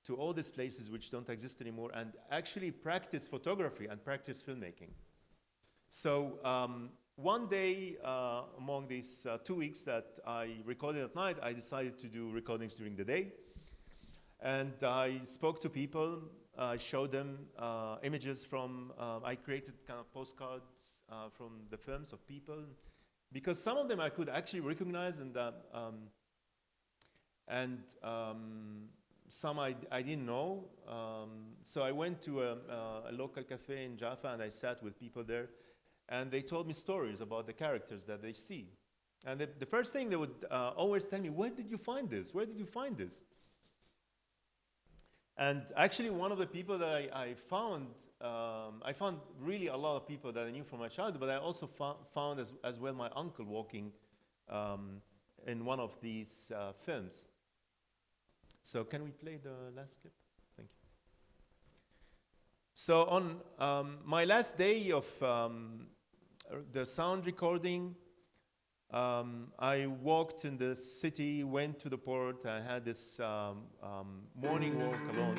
to all these places which don't exist anymore and actually practice photography and practice filmmaking. So one day among these 2 weeks that I recorded at night, I decided to do recordings during the day. And I spoke to people, I showed them images from, I created kind of postcards from the films of people, because some of them I could actually recognize, and some I didn't know. So I went to a local cafe in Jaffa and I sat with people there, and they told me stories about the characters that they see. And the first thing they would always tell me, where did you find this? Where did you find this? And actually, one of the people that I found really a lot of people that I knew from my childhood, but I also found as well my uncle walking in one of these films. So can we play the last clip? Thank you. So on my last day of the sound recording, I walked in the city, went to the port. I had this morning walk alone.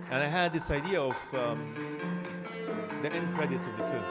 And I had this idea of the end credits of the film.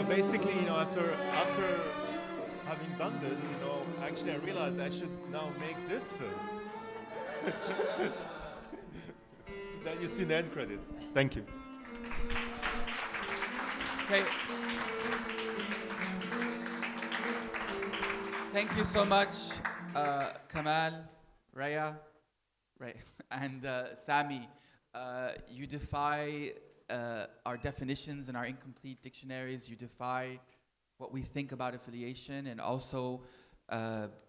basically, after having done this, actually I realized I should now make this film. Then you see the end credits. Thank you. Okay. Thank you so much, Kamal, Raya, right, and Sammy. You defy our definitions and our incomplete dictionaries. You defy what we think about affiliation, and also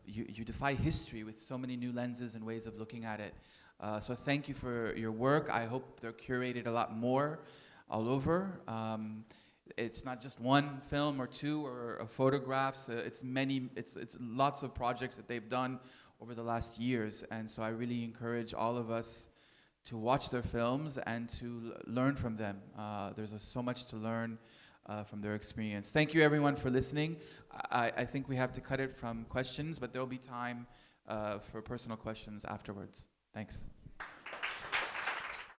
you defy history with so many new lenses and ways of looking at it. So thank you for your work. I hope they're curated a lot more all over. It's not just one film or two or photographs. It's lots of projects that they've done over the last years. And so I really encourage all of us to watch their films and to learn from them. There's so much to learn from their experience. Thank you everyone for listening. I think we have to cut it from questions, but there'll be time for personal questions afterwards. Thanks.